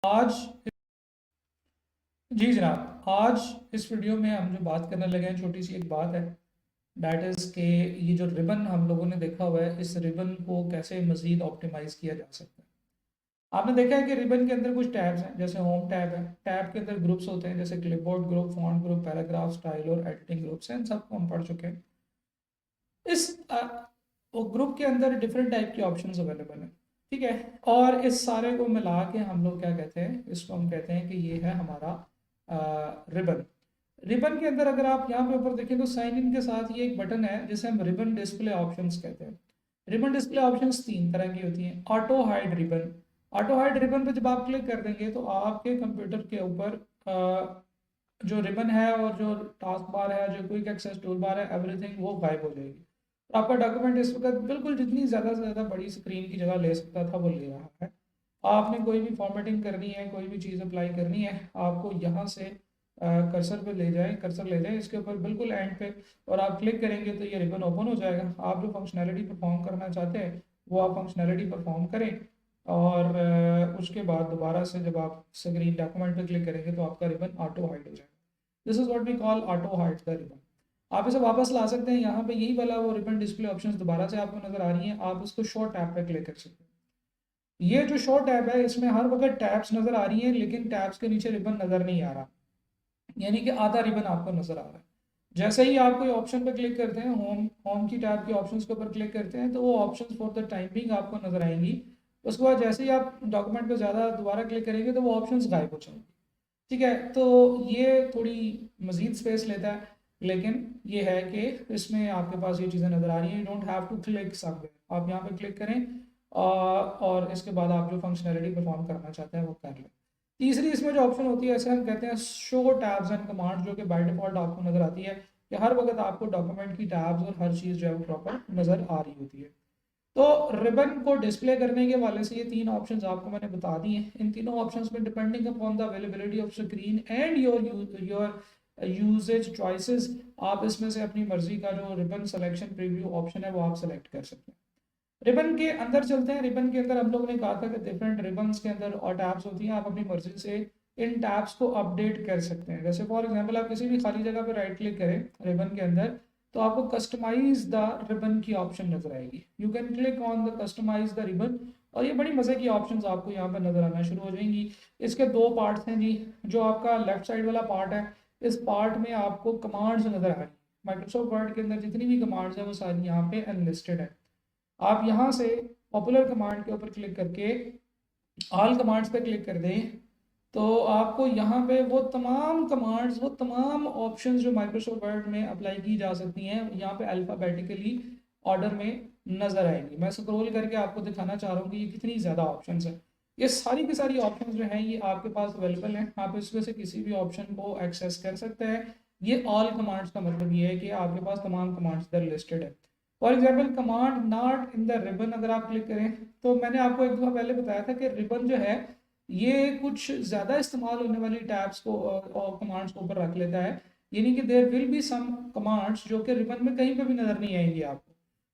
आज जी जनाब, आज इस वीडियो में हम जो बात करने लगे हैं, छोटी सी एक बात है। डैट इज़ के ये जो रिबन हम लोगों ने देखा हुआ है, इस रिबन को कैसे मज़ीद ऑप्टिमाइज़ किया जा सकता है। आपने देखा है कि रिबन के अंदर कुछ टैब्स हैं, जैसे होम टैब है। टैब के अंदर ग्रुप्स होते हैं, जैसे clipboard group, font group, paragraph, style और एडिटिंग ग्रुप्स हैं। इन सबको हम पढ़ चुके हैं। इस वो ग्रुप के अंदर डिफरेंट टाइप के ऑप्शंस अवेलेबल हैं, ठीक है। और इस सारे को मिला के हम लोग क्या कहते हैं, इसको हम कहते हैं कि ये है हमारा रिबन। रिबन के अंदर अगर आप यहाँ पे ऊपर देखें तो साइन इन के साथ ये एक बटन है जिसे हम रिबन डिस्प्ले ऑप्शंस कहते हैं। रिबन डिस्प्ले ऑप्शंस तीन तरह की होती हैं। Auto hide ribbon, auto hide ribbon पे जब आप क्लिक कर देंगे तो आपके कंप्यूटर के ऊपर जो रिबन है और जो टास्क बार है, जो क्विक एक्सेस टूल बार है, एवरीथिंग वो गायब हो जाएगी। तो आपका डॉक्यूमेंट इस वक्त बिल्कुल जितनी ज़्यादा से ज़्यादा बड़ी स्क्रीन की जगह ले सकता था वो ले रहा है। आपने कोई भी फॉर्मेटिंग करनी है, कोई भी चीज़ अप्लाई करनी है, आपको यहाँ से कर्सर पे ले जाएं, कर्सर ले जाएं इसके ऊपर बिल्कुल एंड पे, और आप क्लिक करेंगे तो ये रिबन ओपन हो जाएगा। आप जो फंक्शनैलिटी परफॉर्म करना चाहते हैं वो आप फंक्शनैलिटी परफॉर्म करें, और उसके बाद दोबारा से जब आप स्क्रीन डॉक्यूमेंट पे क्लिक करेंगे तो आपका रिबन ऑटो हाइड हो जाएगा। This is what we call auto hide the ribbon. आप इसे वापस ला सकते हैं। यहाँ पे यही वाला वो रिबन डिस्प्ले ऑप्शंस दोबारा से आपको नजर आ रही हैं, आप इसको शो टैब पे क्लिक कर सकते हैं। ये जो शो टैब है इसमें हर वक्त टैब्स नजर आ रही हैं, लेकिन टैब्स के नीचे रिबन नजर नहीं आ रहा, यानी कि आधा रिबन आपको नजर आ रहा है। जैसे ही आप कोई ऑप्शन पर क्लिक करते हैं, होम होम की टैब के ऑप्शंस के ऊपर क्लिक करते हैं, तो वो ऑप्शंस फॉर द टाइमिंग आपको नजर आएंगी। उसके बाद जैसे ही आप डॉक्यूमेंट पर ज़्यादा दोबारा क्लिक करेंगे तो वो ऑप्शंस गायब हो जाएंगे, ठीक है। तो ये थोड़ी मज़ीद स्पेस लेता है, लेकिन ये है कि इसमें आपके पास ये चीज़ें नज़र आ रही हैं। You don't have to click somewhere, आप यहाँ पे क्लिक करें और इसके बाद आप जो फंक्शनैलिटी परफॉर्म करना चाहते हैं वो कर लें। तीसरी इसमें जो ऑप्शन होती है, ऐसे हम कहते हैं शो टैब्स एंड कमांड, जो कि बाय डिफॉल्ट आपको नज़र आती है कि हर वक्त आपको डॉक्यूमेंट की टैब्स और हर चीज़ जो है वो प्रॉपर नज़र आ रही होती है। तो रिबन को डिस्प्ले करने के वाले से ये तीन ऑप्शंस आपको मैंने बता दिए हैं। इन तीनों ऑप्शंस में depending upon the availability of screen and your usage choices, आप इसमें से अपनी मर्जी का जो रिबन सिलेक्शन प्रीव्यू ऑप्शन है वो आप सेलेक्ट कर सकते हैं। रिबन के अंदर चलते हैं। रिबन के अंदर हम लोगों ने कहा था कि डिफरेंट रिबन्स के अंदर और टैब्स होती हैं, आप अपनी मर्जी से इन टैब्स को अपडेट कर सकते हैं। जैसे फॉर एग्जांपल आप किसी भी खाली जगह पर राइट क्लिक करें रिबन के अंदर, तो आपको कस्टमाइज द रिबन की ऑप्शन नजर आएगी। You can click on the customise the ribbon, और ये बड़ी मज़े की ऑप्शन आपको यहाँ पर नजर आना शुरू हो जाएंगी। इसके दो पार्ट्स हैं जी। जो आपका लेफ्ट साइड वाला पार्ट है, इस पार्ट में आपको कमांड्स नजर आ रही है। माइक्रोसॉफ्ट वर्ड के अंदर जितनी भी कमांड्स हैं वो सारी यहाँ पे अनलिस्टेड है। आप यहाँ से पॉपुलर कमांड के ऊपर क्लिक करके ऑल कमांड्स पे क्लिक कर दें, तो आपको यहाँ पे वो तमाम कमांड्स, वो तमाम ऑप्शंस जो माइक्रोसॉफ्ट वर्ड में अप्लाई की जा सकती हैं, यहाँ पे अल्फ़ाबेटिकली ऑर्डर में नज़र आएंगी। मैं स्क्रॉल करके आपको दिखाना चाह रहा हूँ कि ये कितनी ज़्यादा ऑप्शंस हैं। ये सारी की सारी ऑप्शंस जो हैं ये आपके पास अवेलेबल हैं, आप इसमें से किसी भी ऑप्शन को एक्सेस कर सकते हैं। ये ऑल कमांड्स का मतलब ये है कि आपके पास तमाम कमांड्स इधर लिस्टेड है। For example command not in the ribbon अगर आप क्लिक करें, तो मैंने आपको एक दफ़ा पहले बताया था कि रिबन जो है ये कुछ ज़्यादा इस्तेमाल होने वाली टैब्स को और कमांड्स को ऊपर रख लेता है, यानी कि there will be some commands जो कि रिबन में कहीं पे भी नज़र नहीं आएंगी आपको।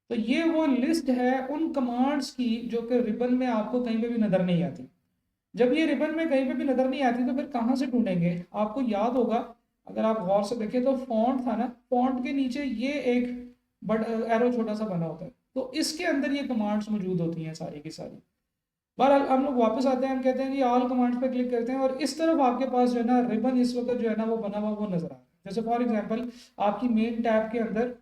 तो ये वो लिस्ट है उन कमांड्स की जो कि रिबन में आपको कहीं पे भी नज़र नहीं आती। जब ये रिबन में कहीं पे भी नज़र नहीं आती तो फिर कहाँ से ढूंढेंगे? आपको याद होगा, अगर आप गौर से देखें तो फॉन्ट था ना, फॉन्ट के नीचे ये एक बट एरो छोटा सा बना होता है, तो इसके अंदर ये कमांड्स मौजूद होती हैं सारी की सारी। बहरहाल हम लोग वापस आते हैं, हम कहते हैं कि ऑल कमांड्स पे क्लिक करते हैं, और इस तरफ आपके पास जो है ना रिबन इस वक्त जो है ना वो बना हुआ वो नजर आ रहा है। जैसे फॉर एग्जांपल आपकी मेन टैब के अंदर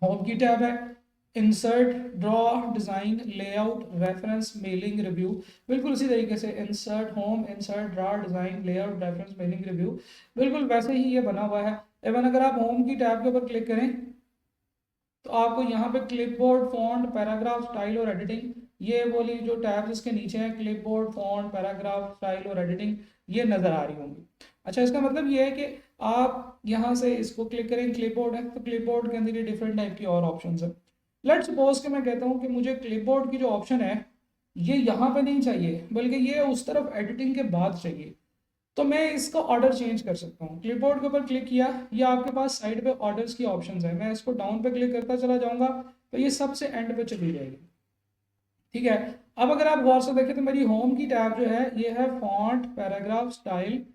होम की टैब है, insert, draw, design, layout, reference, mailing, review. बिल्कुल उसी तरीके से insert home, insert draw, design, layout, reference, mailing, review, बिल्कुल वैसे ही ये बना हुआ है। इवन अगर आप होम की टैब के ऊपर क्लिक करें तो आपको यहाँ पे क्लिपबोर्ड, फॉन्ट, पैराग्राफ, स्टाइल और एडिटिंग, ये बोली जो टैब्स इसके नीचे हैं, क्लिपबोर्ड, फॉन्ट, पैराग्राफ, स्टाइल और एडिटिंग, ये नज़र आ रही होंगी। अच्छा, इसका मतलब ये है कि आप यहाँ से इसको क्लिक करें, क्लिपबोर्ड है तो क्लिपबोर्ड के अंदर ये डिफरेंट टाइप की और ऑप्शन है। लेट्स सपोज कि मैं कहता हूँ कि मुझे क्लिपबोर्ड की जो ऑप्शन है ये यहाँ पे नहीं चाहिए, बल्कि ये उस तरफ एडिटिंग के बाद चाहिए, तो मैं इसका ऑर्डर चेंज कर सकता हूँ। क्लिपबोर्ड के ऊपर क्लिक किया, ये आपके पास साइड पे ऑर्डर्स की ऑप्शंस है, मैं इसको डाउन पे क्लिक करता चला जाऊंगा तो ये सबसे एंड पे चली जाएगी, ठीक है। अब अगर आप गौर से देखें तो मेरी होम की टैब जो है ये है फॉन्ट, पैराग्राफ, स्टाइल,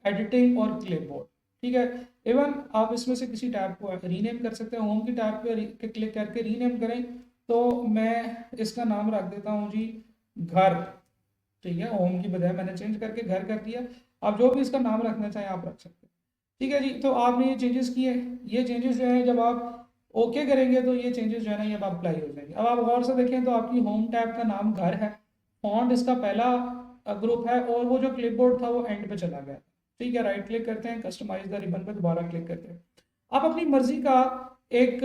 एडिटिंग और क्लिपबोर्ड। ठीक है, इवन आप इसमें से किसी टैब को रीनेम कर सकते हैं। होम की टैब पे क्लिक करके रीनेम करें तो मैं इसका नाम रख देता हूँ जी घर। ठीक है, होम की बजाय मैंने चेंज करके घर कर दिया। आप जो भी इसका नाम रखना चाहें आप रख सकते हैं। ठीक है जी, तो आपने ये चेंजेस किए। ये चेंजेस जो है जब आप ओके करेंगे तो ये चेंजेस जो है ना ये अब अप्लाई हो जाएंगे। अब आप गौर से देखें तो आपकी होम टैब का नाम घर है, फॉन्ट इसका पहला ग्रुप है, और वो जो क्लिपबोर्ड था वो एंड पे चला गया। ठीक है, राइट क्लिक करते हैं, कस्टमाइज द रिबन पे दोबारा क्लिक करते हैं। आप अपनी मर्जी का एक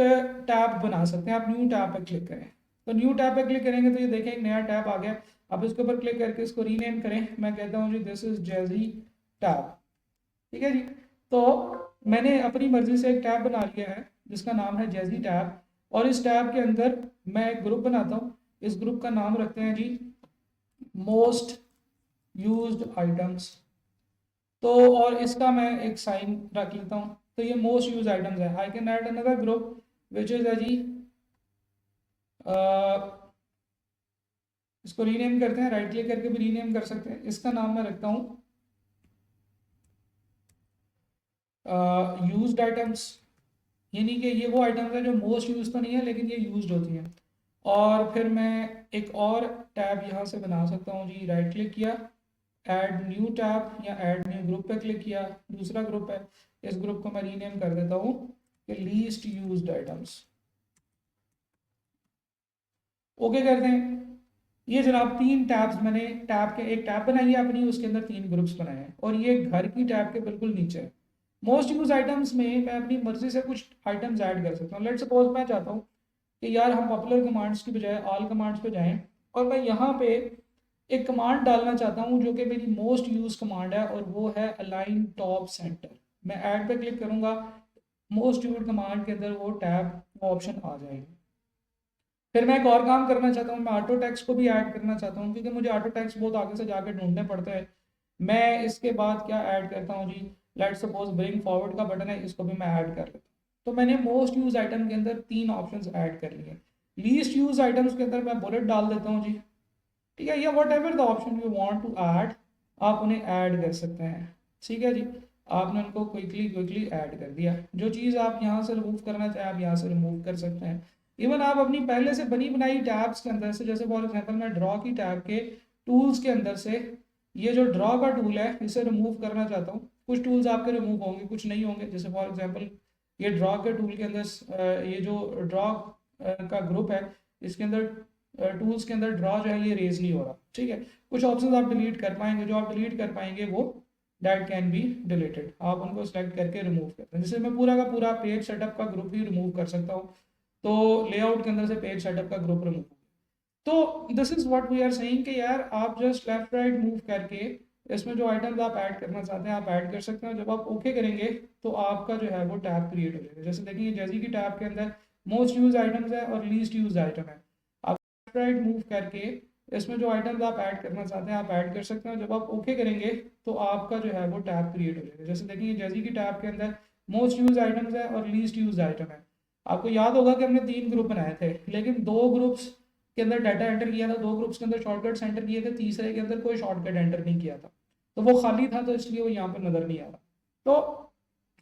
टैब बना सकते हैं। आप न्यू टैब पे क्लिक करें, तो न्यू टैब पे क्लिक करेंगे तो ये देखें एक नया टैब आ गया। आप इसके ऊपर क्लिक करके इसको रीनेम करें। मैं कहता हूँ जी दिस इज जैजी टैब। ठीक है जी, तो मैंने अपनी मर्जी से एक टैब बना लिया है जिसका नाम है जैजी टैब, और इस टैब के अंदर मैं एक ग्रुप बनाता हूँ। इस ग्रुप का नाम रखते हैं जी मोस्ट यूज्ड आइटम्स। तो और इसका मैं एक साइन रख लेता हूँ, तो ये मोस्ट यूज आइटम्स है। I can add another group which is जी इसको रीनेम करते हैं, राइट क्लिक करके भी रीनेम कर सकते हैं। इसका नाम मैं रखता हूँ यूज्ड आइटम्स, यानी कि ये वो आइटम्स हैं जो मोस्ट यूज तो नहीं है लेकिन ये यूज्ड होती हैं। और फिर मैं एक और टैब यहाँ से बना सकता हूँ जी, राइट क्लिक किया, ऐड न्यू टैब या ऐड न्यू ग्रुप पे क्लिक किया, दूसरा ग्रुप है, इस ग्रुप को मैं रीनेम कर देता हूँ कि लीस्ट यूज्ड आइटम्स। ओके कर दें। ये जनाब तीन टैब्स मैंने टैब के एक टैब बनाई है अपनी, उसके अंदर तीन ग्रुप्स बनाए हैं, और ये घर की टैब के बिल्कुल नीचे है। मोस्ट यूज आइटम्स में मैं अपनी मर्जी से कुछ आइटम्स ऐड कर सकता हूँ। लेट सपोज मैं चाहता हूँ कि यार हम पॉपुलर कमांड्स की बजाय ऑल कमांड्स पे जाएं, और मैं यहाँ पे एक कमांड डालना चाहता हूँ जो कि मेरी मोस्ट यूज कमांड है, और वो है अलाइन टॉप सेंटर। मैं ऐड पे क्लिक करूंगा, मोस्ट यूज कमांड के अंदर वो टैब वो ऑप्शन आ जाएगी। फिर मैं एक और काम करना चाहता हूँ, मैं ऑटो टेक्स्ट को भी ऐड करना चाहता हूँ, क्योंकि मुझे ऑटो टेक्स्ट बहुत आगे से जाके ढूंढने पड़ते हैं। मैं इसके बाद क्या ऐड करता हूँ जी, लेट सपोज ब्रिंग फॉरवर्ड का बटन है, इसको भी मैं ऐड कर लेता हूँ। तो मैंने मोस्ट यूज आइटम के अंदर तीन ऑप्शंस ऐड कर लिए। लीस्ट यूज आइटम्स के अंदर मैं बुलेट डाल देता हूँ जी। ठीक है, या whatever the option you want to add, आप उन्हें ऐड कर सकते हैं। ठीक है जी, आपने उनको क्विकली क्विकली ऐड कर दिया। जो चीज़ आप यहाँ से रिमूव करना चाहें आप यहाँ से रिमूव कर सकते हैं। इवन आप अपनी पहले से बनी बनाई टैब्स के अंदर से, जैसे फॉर एग्जांपल मैं ड्रॉ की टैब के टूल्स के अंदर से ये जो ड्रॉ का टूल है इसे रिमूव करना चाहता हूँ। कुछ टूल्स आपके रिमूव होंगे, कुछ नहीं होंगे। जैसे फॉर एग्जांपल ये ड्रॉ के टूल के अंदर ये जो ड्रॉ का ग्रुप है इसके अंदर टूल्स के अंदर ड्रॉ जो है ये रेज नहीं हो रहा। ठीक है, कुछ ऑप्शंस आप डिलीट कर पाएंगे, जो आप डिलीट कर पाएंगे वो दैट कैन बी डिलीटेड, आप उनको सेलेक्ट करके रिमूव करते हैं। जैसे मैं पूरा का पूरा पेज सेटअप का ग्रुप ही रिमूव कर सकता हूँ, तो लेआउट के अंदर से पेज सेटअप का ग्रुप रिमूव। तो this is what we are saying कि यार आप जस्ट लेफ्ट राइट मूव करके इसमें जो आइटम्स आप ऐड करना चाहते हैं आप ऐड कर सकते हैं। जब आप ओके करेंगे तो आपका जो है वो टैब क्रिएट हो जाएगा। जैसे देखिए जैसी की टैब के अंदर मोस्ट यूज आइटम्स है और लीस्ट यूज आइटम है। आप लेफ्ट राइट मूव करके इसमें जो आइटम्स आप ऐड करना चाहते हैं आप ऐड कर सकते हैं। जब आप ओके करेंगे तो आपका जो है वो टैब क्रिएट हो जाएगा। जैसे देखिए जैसी की टैब के अंदर मोस्ट यूज आइटम्स है और लीस्ट यूज आइटम है। आपको याद होगा कि हमने तीन ग्रुप बनाए थे, लेकिन दो ग्रुप्स के अंदर डाटा एंटर किया था, दो ग्रुप्स के अंदर शॉर्टकट्स एंटर किए थे, तीसरे के अंदर कोई शॉर्टकट एंटर नहीं किया था, तो वो खाली था, तो इसलिए वो यहाँ पर नजर नहीं आ रहा। तो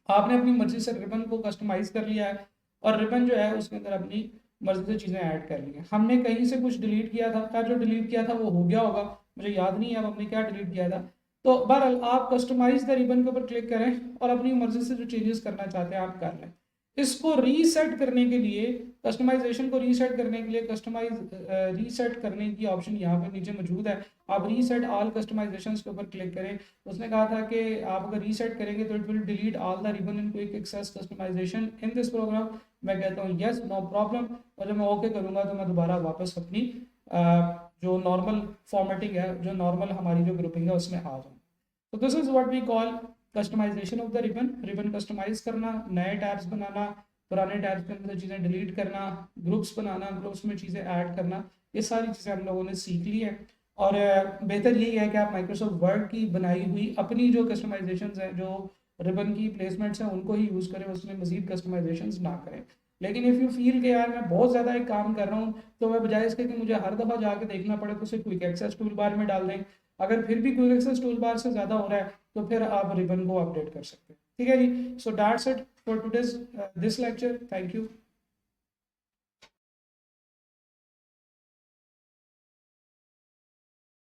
आपने अपनी मर्जी से रिबन को कस्टमाइज कर लिया है, और रिबन जो है उसके अंदर अपनी मर्जी से चीज़ें ऐड कर ली हैं। हमने कहीं से कुछ डिलीट किया था, क्या जो डिलीट किया था वो हो गया होगा, मुझे याद नहीं है अब हमने क्या डिलीट किया था। तो बहरहाल आप कस्टमाइज द रिबन के ऊपर क्लिक करें और अपनी मर्जी से जो चेंजेस करना चाहते हैं आप कर लें। इसको रीसेट करने के लिए, कस्टमाइजेशन को रीसेट करने के लिए रीसेट करने की ऑप्शन यहाँ पे नीचे मौजूद है। आप रीसेट ऑल कस्टमाइजेशंस के ऊपर क्लिक करें। उसने कहा था कि आप अगर रीसेट करेंगे तो it will delete all the ribbon in quick access customisation in this program. मैं कहता हूँ यस, नो प्रॉब्लम, और जब मैं ओके करूँगा तो मैं दोबारा वापस अपनी जो नॉर्मल फॉर्मेटिंग है, जो नॉर्मल हमारी जो ग्रुपिंग है उसमें आ जाऊँ। तो this is what we call customisation of the ribbon. Ribbon customise करना, नए टैब्स बनाना, पुराने टैब्स के अंदर चीज़ें डिलीट करना, ग्रुप्स बनाना, ग्रुप्स में चीज़ें ऐड करना, ये सारी चीज़ें हम लोगों ने सीख ली है। और बेहतर यही है कि आप माइक्रोसॉफ्ट वर्ड की बनाई हुई अपनी जो कस्टमाइजेशन हैं, जो रिबन की प्लेसमेंट्स हैं, उनको ही यूज़ करें, उसमें मजीद कस्टमाइजेशन ना करें। लेकिन इफ़ यू फील कि यार मैं बहुत ज़्यादा एक काम कर रहा हूँ, तो मैं बजाय इसके कि मुझे हर दफ़ा जाके देखना पड़े, तो उसे क्विक एक्सेस टूल बार में डाल दें। अगर फिर भी क्विक एक्सेस टूल बार से ज़्यादा हो रहा है, तो फिर आप रिबन को अपडेट कर सकते हैं। ठीक है जी। So that's it for today's this lecture. Thank you.